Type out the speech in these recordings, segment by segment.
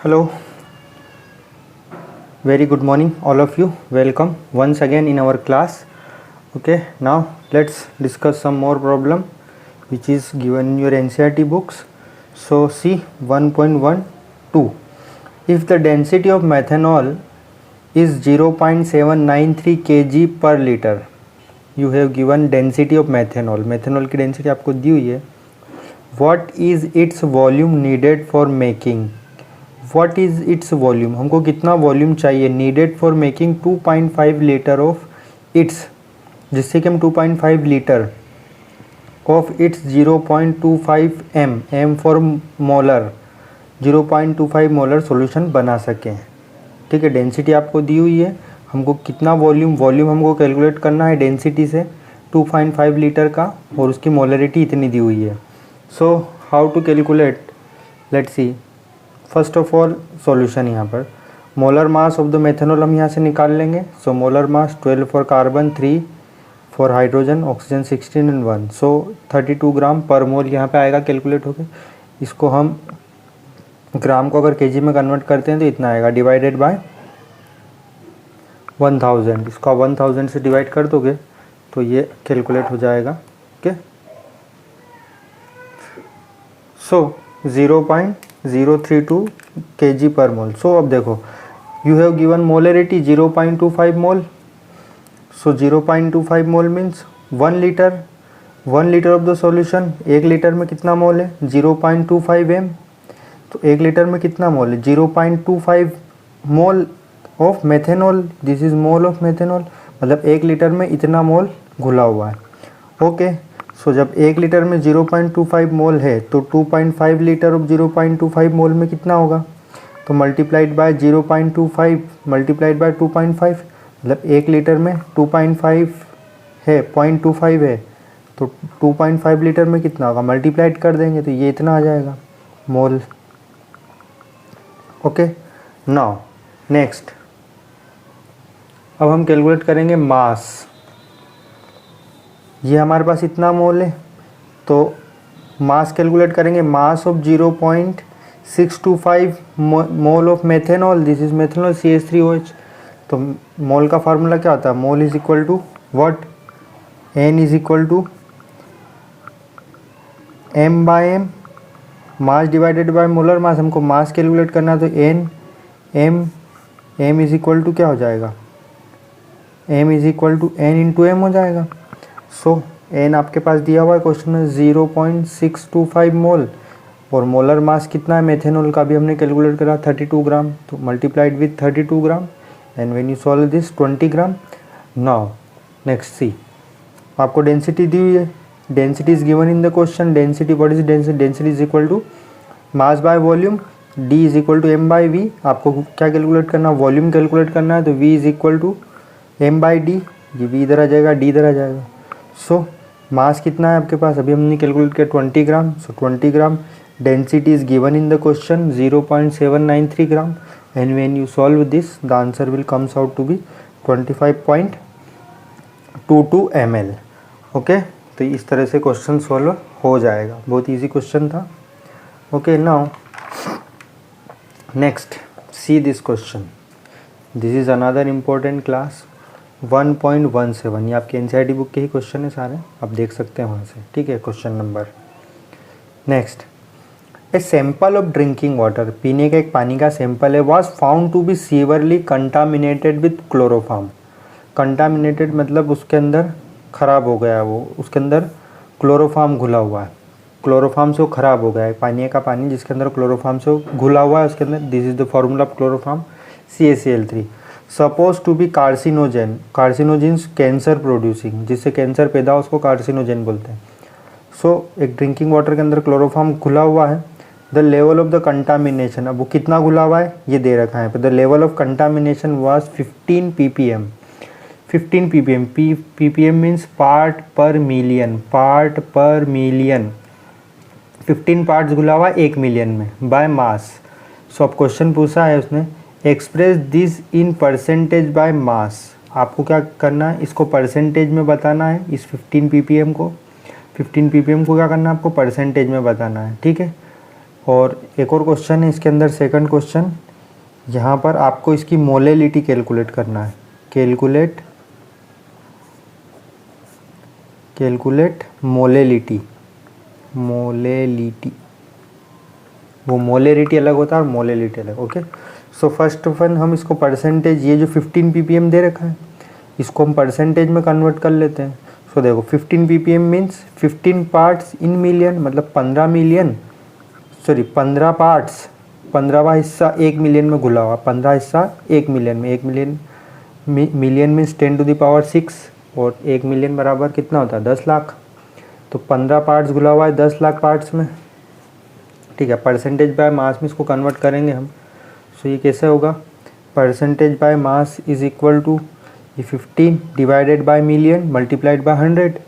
Hello, very good morning all of you. Welcome once again in our class. Okay, now let's discuss some more problem which is given in your NCERT books. So see 1.12. If the density of methanol is 0.793 kg per liter, you have given density of methanol. methanol की density आपको दी हुई है. What is its volume needed for making? What is its volume? हमको कितना volume चाहिए needed for making 2.5 litre of its, जिससे कि हम 2.5 litre of its 0.25 m for molar 0.25 molar solution बना सकें. ठीक है, डेंसिटी आपको दी हुई है, हमको कितना वॉल्यूम हमको कैलकुलेट करना है डेंसिटी से 2.5 लीटर का, और उसकी मोलरिटी इतनी दी हुई है. So how to calculate, let's see. First of all solution यहाँ पर molar mass of the methanol हम यहाँ से निकाल लेंगे. So molar mass 12 for carbon, 3 for hydrogen, oxygen 16 and 1. So 32 gram per mole यहाँ पे आएगा कैलकुलेट होके. इसको हम ग्राम को अगर केजी में कन्वर्ट करते हैं तो इतना आएगा डिवाइडेड बाय 1000. इसको आप 1000 से डिवाइड कर दोगे तो ये कैलकुलेट हो जाएगा. ओके, सो 0.032 kg पर मोल. सो अब देखो you have given molarity 0.25 mole. So 0.25 mole means 1 litre. 1 litre of the solution, 1 litre में कितना मोल है 0.25 m. तो 1 लीटर में कितना मोल है 0.25 मोल of methanol. This is mole of methanol, मतलब 1 लीटर में इतना मोल घुला हुआ है. ओके, सो जब 1 लीटर में 0.25 मोल है तो 2.5 लीटर ऑफ 0.25 मोल में कितना होगा, तो मल्टीप्लाइड बाय 0.25 मल्टीप्लाइड बाय 2.5, मतलब 1 लीटर में 2.5 है, 0.25 है, तो 2.5 लीटर में कितना होगा, मल्टीप्लाइड कर देंगे तो ये इतना आ जाएगा मोल. ओके, नाउ नेक्स्ट अब हम कैलकुलेट करेंगे मास. ये हमारे पास इतना मोल है तो मास कैलकुलेट करेंगे. Mass of 0.625 mole of methanol. This is methanol CH3OH. तो मोल का फार्मूला क्या होता है, mole is equal to what, N is equal to M by M, mass divided by molar mass. हमको मास कैलकुलेट करना है तो M इज इक्वल टू क्या हो जाएगा, M is equal to N into M हो जाएगा. सो N आपके पास दिया हुआ है क्वेश्चन में 0.625 मोल, और मोलर मास कितना है मेथेनॉल का भी हमने कैलकुलेट करा 32 ग्राम. तो multiplied with 32 gram and when you solve this 20 gram. Now next see, आपको डेंसिटी दी हुई है. Density is given in the question. Density, what is density, density is equal to mass by volume, D is equal to M by V. आपको क्या calculate करना है, volume calculate करना है, तो V is equal to M by D. ये V इधर आ जाएगा, D इधर आ जाएगा. सो मास कितना है आपके पास, अभी हमने कैलकुलेट किया 20 gram. So 20 gram. Density is given in the question 0.793 gram, and when you solve this the answer will comes out to be 25.22 ml. Okay, तो इस तरह से क्वेश्चन सॉल्व हो जाएगा. बहुत ईजी क्वेश्चन था. Okay, now next see this question. This is another important class 1.17. ये आपके NCERT बुक के ही क्वेश्चन है सारे, आप देख सकते हैं वहाँ से. ठीक है, question number next. A sample of drinking water, पीने का एक पानी का सैंपल है, was found to be severely contaminated with chloroform. Contaminated मतलब उसके अंदर ख़राब हो गया, वो उसके अंदर क्लोरोफॉर्म घुला हुआ है. क्लोरोफॉर्म से वो ख़राब हो गया है. पानी का पानी जिसके अंदर क्लोरोफॉर्म से घुला हुआ है उसके अंदर. This is the formula of chloroform CaCl3. Suppose to be carcinogen. Carcinogens cancer producing, जिससे कैंसर पैदा हो उसको कार्सिनोजेन बोलते हैं. सो एक ड्रिंकिंग वाटर के अंदर क्लोरोफॉर्म घुला हुआ है. The level of the contamination, अब वो कितना घुला हुआ है ये दे रखा है. The level of contamination was 15 ppm. 15 ppm. ppm means part पर मिलियन. पार्ट पर मिलियन 15 पार्ट्स घुला हुआ 1 मिलियन में बाय मास. सो अब क्वेश्चन पूछा है उसने, express this in percentage by मास. आपको क्या करना है, इसको परसेंटेज में बताना है. इस 15 ppm को क्या करना है आपको परसेंटेज में बताना है. ठीक है, और एक और क्वेश्चन है इसके अंदर, सेकंड क्वेश्चन, यहाँ पर आपको इसकी मोलेलिटी कैलकुलेट करना है। Calculate molality. वो मोलेरिटी अलग होता है और मोलेलिटी अलग। Okay, so first of all हम इसको परसेंटेज, ये जो 15 ppm दे रखा है इसको हम परसेंटेज में कन्वर्ट कर लेते हैं। सो देखो 15 ppm means 15 parts in million, मतलब 15 पार्ट्स, 15वां हिस्सा 1 मिलियन में घुला हुआ, 15 हिस्सा 1 मिलियन में। 1 million means 10 to the power 6 और 1 मिलियन बराबर कितना होता है 10 लाख। तो 15 पार्ट्स घुला हुआ है 10 लाख पार्ट्स में, ठीक है। परसेंटेज बाय मास में इसको कन्वर्ट करेंगे हम। सो ये कैसे होगा, percentage by mass is equal to ये 15 divided by million multiplied by 100।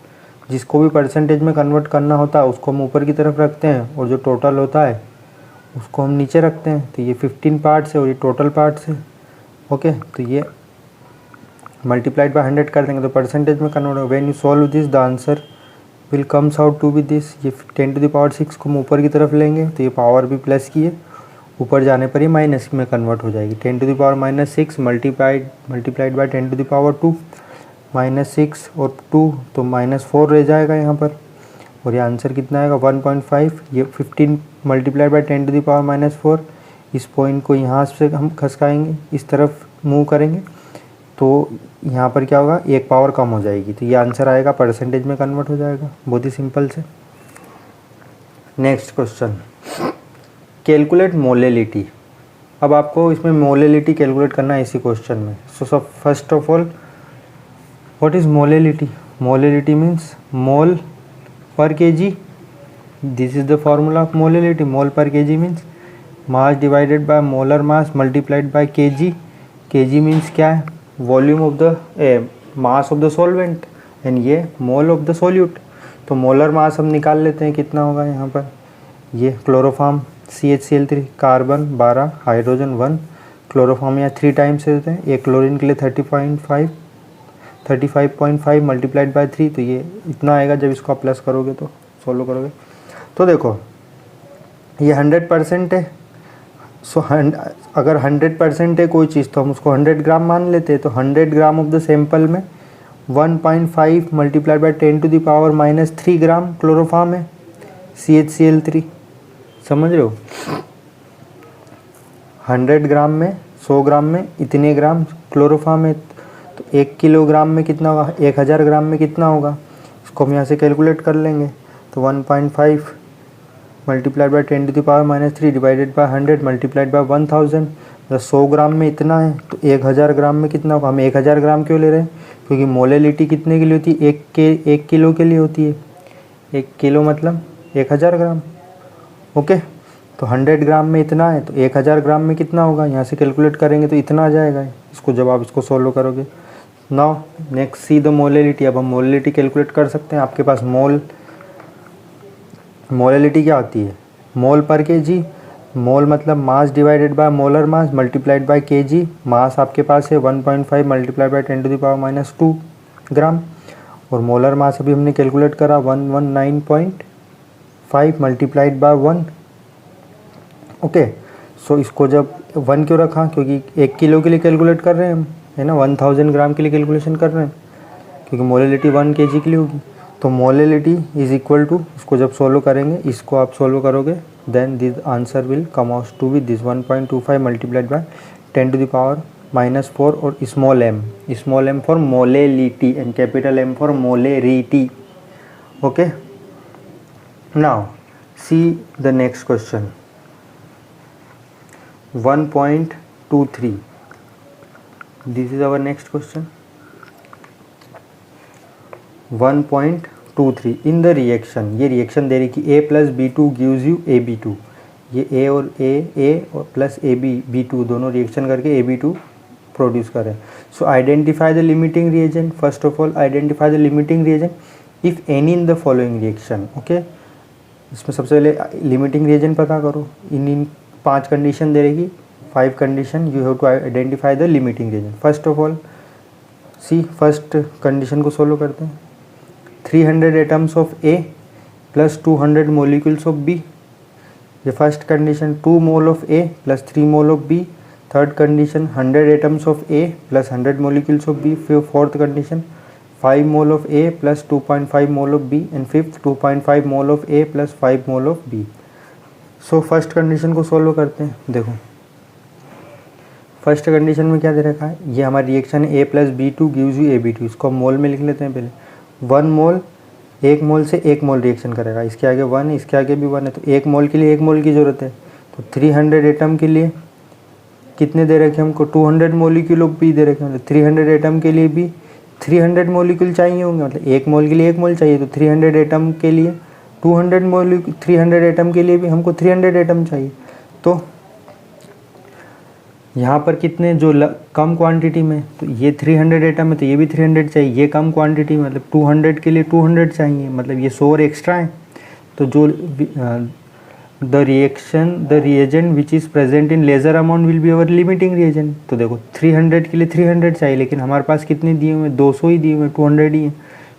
जिसको भी परसेंटेज में कन्वर्ट करना होता है उसको हम ऊपर की तरफ रखते हैं और जो टोटल होता है उसको हम नीचे रखते हैं। तो ये 15 पार्ट्स है और ये टोटल पार्ट्स है। ओके, तो ये मल्टीप्लाइड बाय 100 कर देंगे तो परसेंटेज में कन्वर्ट होगा। When you solve this the answer will comes out to be this. ये 10 to the power 6 को हम ऊपर की तरफ लेंगे तो ये पावर भी प्लस की है, ऊपर जाने पर ये माइनस में कन्वर्ट हो जाएगी। 10 to the power -6 multiplied by 10 to the power 2, -6 और 2 तो -4 रह जाएगा यहाँ पर। और ये आंसर कितना आएगा 1.5। ये 15 multiplied by 10 to the power -4, इस पॉइंट को यहाँ से हम खसकाएंगे, इस तरफ मूव करेंगे तो यहाँ पर क्या होगा, एक पावर कम हो जाएगी। तो ये आंसर आएगा, परसेंटेज में कन्वर्ट हो जाएगा, बहुत ही सिंपल से। Next question, calculate molality. अब आपको इसमें मोलेलिटी कैलकुलेट करना है इसी क्वेश्चन में। So first of all what is molality? Molality means mole per KG. This is the formula of molality. Mole per KG means mass divided by molar mass multiplied by KG. KG means क्या है, volume of the mass of the solvent and ये mole of the solute. तो molar mass हम निकाल लेते हैं, कितना होगा यहाँ पर, ये chloroform CHCl3 carbon 12 hydrogen 1, chloroform यहाँ 3 टाइम्स से देते हैं। एक क्लोरीन के लिए 35.5 मल्टीप्लाइड बाय 3, तो ये इतना आएगा जब इसको आप प्लस करोगे तो सोल्व करोगे। तो देखो ये 100% है। सो अगर 100% है कोई चीज़ तो हम उसको 100 ग्राम मान लेते हैं। तो 100 ग्राम ऑफ द सैंपल में 1.5 multiplied by 10 to the power -3 gram chloroform है CHCl3। समझ रहे हो, 100 ग्राम में 100 ग्राम में इतने ग्राम क्लोरोफॉर्म है। तो 1 किलोग्राम में कितना होगा, 1000 ग्राम में कितना होगा, इसको हम यहाँ से कैलकुलेट कर लेंगे। तो 1.5 multiplied by 10 to the power -3 divided by 100 multiplied by 1000। तो 100 ग्राम में इतना है तो 1000 ग्राम में कितना होगा। हम 1000 ग्राम क्यों ले रहे हैं, क्योंकि मोलेलिटी कितने के लिए होती है, 1 किलो के लिए होती है। 1 किलो मतलब 1000 ग्राम। ओके, तो 100 ग्राम में इतना है तो 1000 ग्राम में कितना होगा, यहाँ से कैलकुलेट करेंगे तो इतना आ जाएगा इसको, जब आप इसको सोल्व करोगे। Now next see the molality. अब हम मोलेलिटी कैलकुलेट कर सकते हैं। आपके पास मोलेलिटी क्या होती है, मोल पर केजी। मोल मतलब mass divided by molar mass multiplied by KG. Mass आपके पास है 1.5 multiplied by 10 to the power -2 gram. और मोलर मास अभी हमने कैलकुलेट करा 119.5 मल्टीप्लाइड बाय 1। ओके, सो इसको जब 1 क्यों रखा, क्योंकि 1 किलो के लिए कैलकुलेट कर रहे हैं हम, है ना, 1000 ग्राम के लिए कैलकुलेशन कर रहे हैं, क्योंकि मोलेलिटी 1 kg के लिए होगी। तो मोलेलिटी इज इक्वल टू, इसको जब सोल्व करेंगे, इसको आप सोल्व करोगे then this answer will come out to with this 1.25 multiplied by 10 to the power -4 और small m for molality and capital M for molarity. Okay, now see the next question 1.23। This is our next question 1.23। In the reaction, ये reaction दे रही कि A + B2 gives you AB2। ये A और plus B2 दोनों reaction करके AB2 produce करें। सो identify the limiting reagent. First of all identify the limiting reagent if any in the following reaction. Okay, इसमें सबसे पहले लिमिटिंग रिएजेंट पता करो। इन 5 कंडीशन दे रहेगी, 5 condition, you have to identify the limiting reagent. First of all see, first condition को solve करते हैं। 300 atoms of A + 200 molecules of B। ये first condition 2 mole of A plus 3 mole of B, third condition 100 atoms of A plus 100 molecules of B, फिर fourth condition 5 mole of A plus 2.5 mole of B, and fifth 2.5 mole of A plus 5 mole of B. So first condition को solve करते हैं। देखो first condition में क्या दे रखा है, ये हमारी रिएक्शन है A plus B to gives you A B two. इसको हम मोल में लिख लेते हैं पहले। 1 मोल, 1 मोल से 1 मोल रिएक्शन करेगा, इसके आगे 1 है, इसके आगे भी 1 है, तो 1 मोल के लिए 1 मोल की ज़रूरत है। तो 300 एटम के लिए कितने दे रखे हमको, 200 मोलिक्यूल ऑफ बी दे रखे हैं। मतलब 300 एटम के लिए भी 300 मोलिक्यूल चाहिए होंगे, मतलब 1 मोल के लिए 1 मोल चाहिए, तो 300 एटम के लिए 200 मोलिक्यूल, 300 एटम के लिए भी हमको 300 एटम चाहिए। तो यहाँ पर कितने जो कम क्वांटिटी में, तो ये 300 एटम है तो ये भी 300 चाहिए, ये कम क्वांटिटी में मतलब 200 के लिए 200 चाहिए, मतलब ये 100 एक्स्ट्रा है। तो जो the reagent which is present in lesser amount will be our limiting reagent. तो देखो 300 के लिए 300 चाहिए, लेकिन हमारे पास कितने दिए हुए हैं, 200 ही दिए हुए हैं, 200 ही है।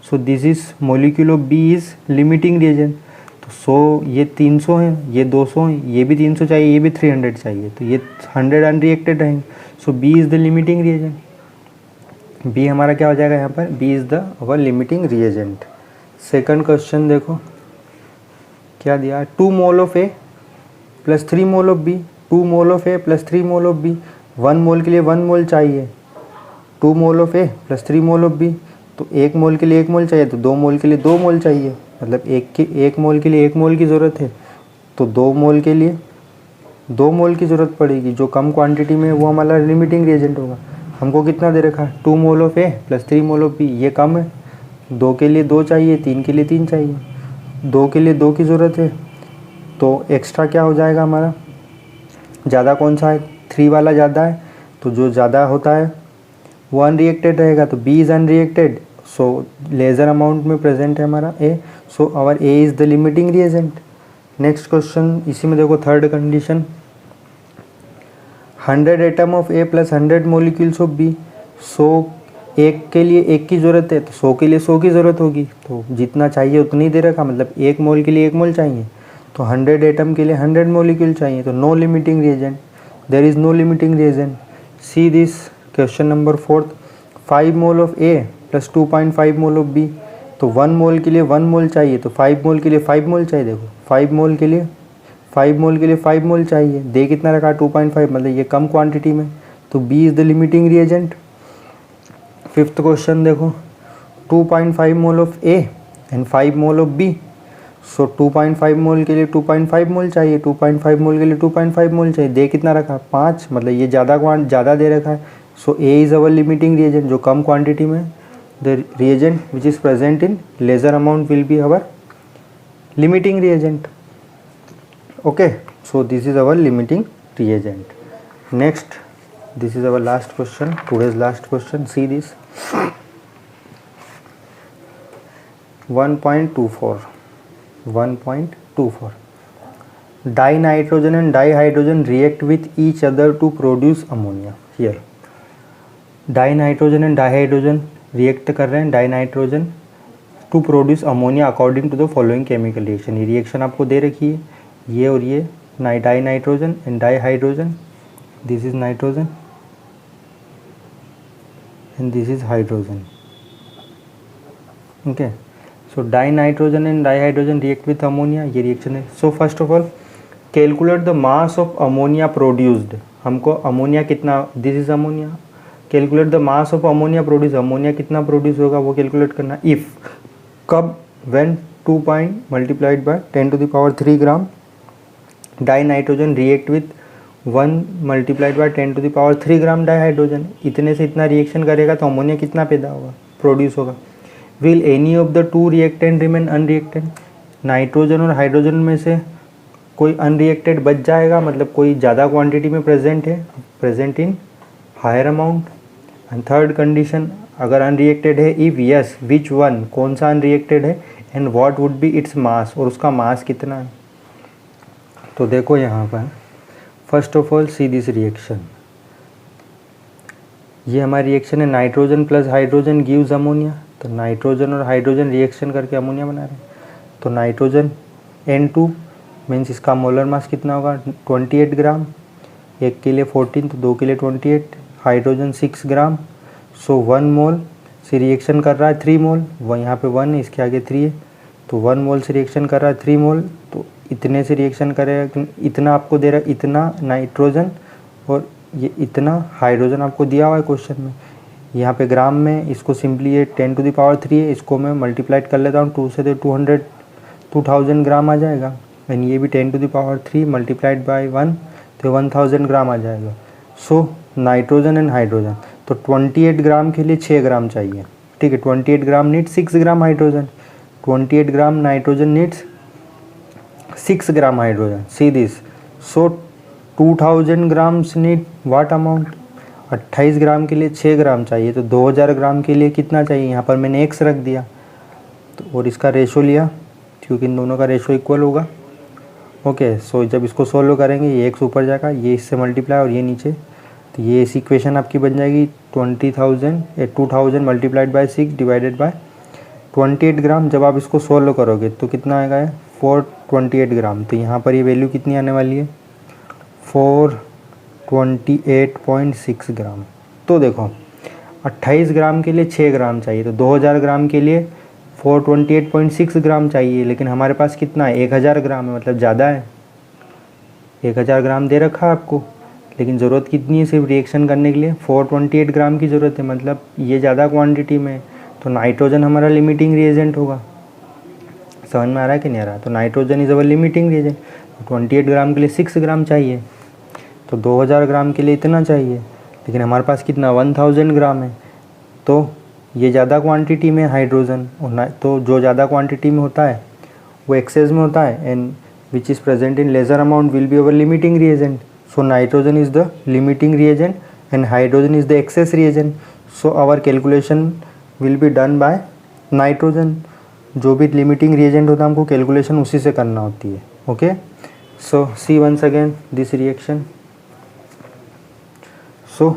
So this is molecule of B is limiting reagent. तो 100 ये 300 है, ये 200 है, ये भी 300 चाहिए, ये भी 300 चाहिए, तो ये 100 अनरिएक्टेड रहेंगे। So B is the limiting reagent. B हमारा क्या हो जाएगा यहाँ पर, B is the our limiting reagent. Second question देखो क्या दिया, 2 mole of A plus 3 mole of B, 2 mole of A plus 3 mole of B. 1 mole के लिए 1 मोल चाहिए, 2 mole of A plus 3 mole of B, तो 1 mole के लिए 1 mole चाहिए, तो 2 मोल के लिए 2 मोल चाहिए, मतलब 1 मोल के लिए 1 मोल की ज़रूरत है, तो 2 मोल के लिए 2 मोल की ज़रूरत पड़ेगी। जो कम क्वांटिटी में है वो हमारा लिमिटिंग रिएजेंट होगा। हमको कितना दे रखा है, 2 mole of A plus 3 mole of B, ये कम है, 2 के लिए 2 चाहिए, 3 के लिए 3 चाहिए, 2 के लिए 2 की ज़रूरत है, तो एक्स्ट्रा क्या हो जाएगा हमारा, ज़्यादा कौन सा है, 3 वाला ज़्यादा है, तो जो ज़्यादा होता है वो अनरिएक्टेड रहेगा, तो B is unreacted. So lesser amount में प्रेजेंट है हमारा A, so our A is the limiting reagent. Next question इसी में देखो third condition, 100 atom of A plus 100 molecules of B. 100 एक के लिए 1 की ज़रूरत है, तो 100 के लिए 100 की ज़रूरत होगी, तो जितना चाहिए उतनी दे रखा, मतलब 1 मोल के लिए 1 मोल चाहिए, तो 100 एटम के लिए 100 मोलिक्यूल चाहिए, तो no limiting reagent, there is no limiting reagent. See this question number 4, 5 mole of A plus 2.5 mole of B. तो 1 मोल के लिए 1 मोल चाहिए, तो 5 मोल के लिए 5 मोल चाहिए। देखो 5 मोल के लिए 5 मोल चाहिए, दे कितना रखा 2.5, मतलब ये कम क्वांटिटी में, तो B is the limiting reagent. Fifth question देखो, 2.5 mole of A and 5 mole of B. So 2.5 mole के लिए 2.5 मोल चाहिए, 2.5 मोल के लिए 2.5 मोल चाहिए, दे कितना रखा 5, मतलब ये ज़्यादा दे रखा है। So a is our limiting reagent, जो कम क्वांटिटी में, the reagent which is present in lesser amount will be our limiting reagent. Okay, so this is our limiting reagent. Next, this is our last question, today's last question. See this 1.24 dinitrogen and dihydrogen react with each other to produce ammonia. Here dinitrogen and dihydrogen react कर रहे हैं, dinitrogen to produce ammonia according to the following chemical reaction. ये reaction आपको दे रखी है, ये और ये die nitrogen and di hydrogen, this is nitrogen and this is hydrogen. Okay, so die nitrogen and di hydrogen react with ammonia, ये reaction है। सो first of all calculate the mass of ammonia produced. हमको ammonia कितना, this is ammonia, calculate the mass of ammonia produce, ammonia कितना produce होगा वो calculate करना। If कब, when 2 multiplied by 10 to the power 3 gram die nitrogen react with 1 multiplied by 10 to the power 3 gram di hydrogen, इतने से इतना reaction करेगा तो अमोनिया कितना पैदा होगा, प्रोड्यूस होगा। Will any of the 2 reactant remain unreacted, nitrogen और हाइड्रोजन में से कोई अनरिएक्टेड बच जाएगा, मतलब कोई ज़्यादा क्वांटिटी में प्रेजेंट है, present in higher amount. And third condition, अगर अनरिएक्टेड है, इफ़ यस विच वन, कौन सा अनरिएक्टेड है, and what would be its mass, और उसका मास कितना है। तो देखो यहाँ पर first of all see this reaction, ये हमारी रिएक्शन है nitrogen plus hydrogen gives ammonia, तो नाइट्रोजन और हाइड्रोजन रिएक्शन करके अमोनिया बना रहे हैं। तो नाइट्रोजन N2 मीन्स इसका मोलर मास कितना होगा 28 ग्राम, एक के लिए 14 तो 2 के लिए 28, हाइड्रोजन 6 ग्राम। सो 1 मोल से रिएक्शन कर रहा है 3 मोल, वो यहाँ पे 1 है, इसके आगे 3 है, तो 1 मोल से रिएक्शन कर रहा है 3 मोल, तो इतने से रिएक्शन करेगा, इतना आपको दे रहा है, इतना नाइट्रोजन और ये इतना हाइड्रोजन आपको दिया हुआ है क्वेश्चन में। यहाँ पे ग्राम में, इसको सिंपली ये 10⁻³ है, इसको मैं मल्टीप्लाइड कर लेता हूँ 2 से, तो 2000 ग्राम आ जाएगा। एंड ये भी 10⁻³ मल्टीप्लाइड बाय 1 तो 1000 ग्राम आ जाएगा। सो नाइट्रोजन एंड हाइड्रोजन, तो 28 ग्राम के लिए 6 ग्राम चाहिए, ठीक है। 28 gram needs 6 gram hydrogen, 28 gram nitrogen needs 6 gram hydrogen. See this, so 2000 grams need what amount, 28 gram के लिए 6 ग्राम चाहिए, तो 2000 ग्राम के लिए कितना चाहिए, यहाँ पर मैंने x रख दिया तो और इसका रेशो लिया क्योंकि इन दोनों का रेशो इक्वल होगा। ओके, सो जब इसको सोल्व करेंगे ये x ऊपर जाएगा, ये इससे मल्टीप्लाई और ये नीचे, तो ये इस इक्वेशन आपकी बन जाएगी 2000 मल्टीप्लाइड बाय 6 डिवाइडेड बाय 28 ग्राम। जब आप इसको सोल्व करोगे तो कितना आएगा 428 ग्राम, तो यहाँ पर ये वैल्यू कितनी आने वाली है 428.6 ग्राम। तो देखो 28 ग्राम के लिए 6 ग्राम चाहिए, तो 2000 ग्राम के लिए 428.6 ग्राम चाहिए, लेकिन हमारे पास कितना है 1000 ग्राम है, मतलब ज़्यादा है। 1000 ग्राम दे रखा है आपको, लेकिन ज़रूरत कितनी है सिर्फ रिएक्शन करने के लिए 428 ग्राम की ज़रूरत है, मतलब ये ज़्यादा क्वांटिटी में है। तो नाइट्रोजन हमारा लिमिटिंग रिएजेंट होगा, समझ में आ रहा है कि नहीं आ रहा। तो nitrogen is our limiting reagent, 28 gram के लिए 6 ग्राम चाहिए, तो 2000 ग्राम के लिए इतना चाहिए, लेकिन हमारे पास कितना 1000 ग्राम है, तो ये ज़्यादा क्वांटिटी में हाइड्रोजन, तो जो ज़्यादा क्वांटिटी में होता है वो एक्सेस में होता है, and which is present in lesser amount will be our limiting reagent. So nitrogen is the limiting reagent and hydrogen is the excess reagent. So our calculation will be done by nitrogen. जो भी limiting reagent होता है हमको calculation उसी से करना होती है। Okay, so see once again this reaction. So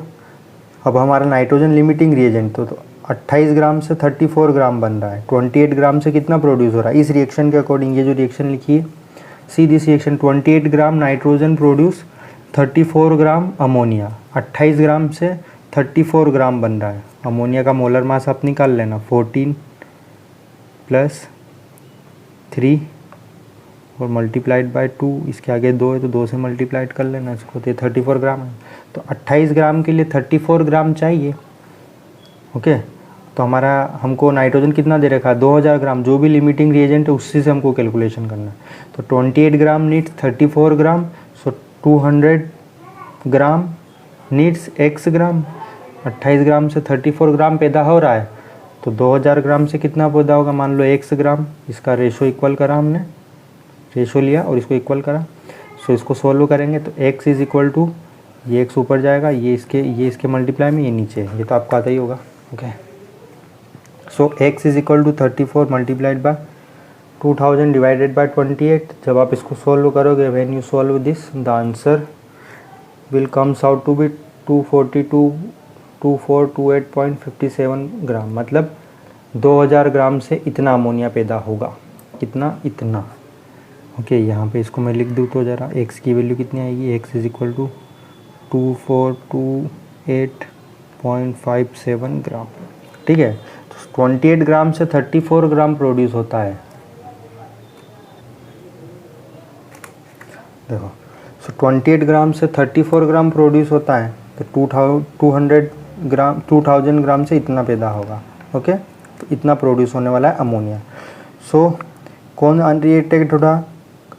अब हमारा नाइट्रोजन लिमिटिंग रिएजेंट तो 28 ग्राम से 34 ग्राम बन रहा है, 28 ग्राम से कितना प्रोड्यूस हो रहा है इस रिएक्शन के अकॉर्डिंग। ये जो रिएक्शन लिखी है, सी this reaction, 28 gram nitrogen produce 34 gram ammonia. 28 ग्राम से 34 ग्राम बन रहा है। अमोनिया का मोलर मास आप निकाल लेना, 14 + 3 और मल्टीप्लाइड बाय 2, इसके आगे 2 है तो 2 से मल्टीप्लाइड कर लेना इसको, तो 34 ग्राम है। तो 28 ग्राम के लिए 34 ग्राम चाहिए। ओके, तो हमारा हमको नाइट्रोजन कितना दे रखा है 2000 ग्राम, जो भी लिमिटिंग रिएजेंट है उससे हमको कैलकुलेशन करना है। तो 28 ग्राम नीड्स 34 ग्राम, सो 200 ग्राम नीड्स x ग्राम। 28 ग्राम से 34 ग्राम पैदा हो रहा है, तो 2000 ग्राम से कितना पैदा होगा, मान लो x ग्राम। इसका रेशो इक्वल करा हमने, रेशो लिया और इसको इक्वल करा। सो इसको सोल्व करेंगे तो x इज़ इक्वल टू, ये x ऊपर जाएगा, ये इसके मल्टीप्लाई में, ये नीचे, ये तो आपको आता ही होगा। Okay, so x is equal to 34 multiplied by 2000 divided by 28। जब आप इसको सोल्व करोगे, when you solve this the answer will comes out to be 2428.57 gram, मतलब 2000 ग्राम से इतना अमोनिया पैदा होगा। कितना, इतना। ओके, यहाँ पे इसको मैं लिख दूँ तो ज़रा x की वैल्यू कितनी आएगी, x इज़ इक्वल टू 2428.57 ग्राम। ठीक है, तो 28 ग्राम से 34 ग्राम प्रोड्यूस होता है। देखो, सो 28 ग्राम से 34 ग्राम प्रोड्यूस होता है, तो 2000 ग्राम से इतना पैदा होगा। ओके, तो इतना प्रोड्यूस होने वाला है अमोनिया। सो कौन अनरिएक्टेड होगा,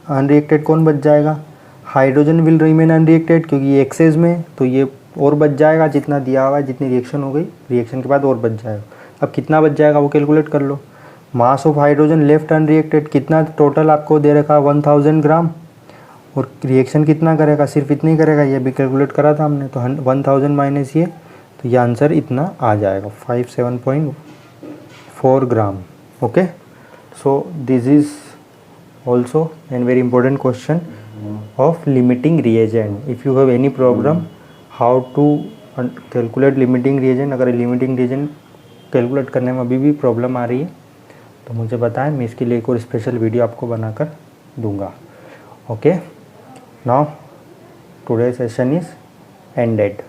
अनरिएक्टेड कौन बच जाएगा, हाइड्रोजन विल रिमेन अनरिएक्टेड, क्योंकि ये एक्सेस में, तो ये और बच जाएगा जितना दिया हुआ है, जितनी रिएक्शन हो गई, रिएक्शन के बाद और बच जाएगा। अब कितना बच जाएगा वो कैलकुलेट कर लो। Mass of hydrogen left unreacted कितना टोटल आपको दे रखा 1000 ग्राम, और रिएक्शन कितना करेगा, सिर्फ इतना ही करेगा, ये भी कैलकुलेट करा था हमने। तो 1000 माइनस ये, तो ये आंसर इतना आ जाएगा 57.4 gram. Okay, so this is also an very important question of limiting reagent. If you have any problem how to calculate limiting reagent, अगर limiting reagent कैलकुलेट करने में अभी भी प्रॉब्लम आ रही है तो मुझे बताएं, मैं इसके लिए एक और स्पेशल वीडियो आपको बनाकर दूंगा। Okay, now today's session is ended.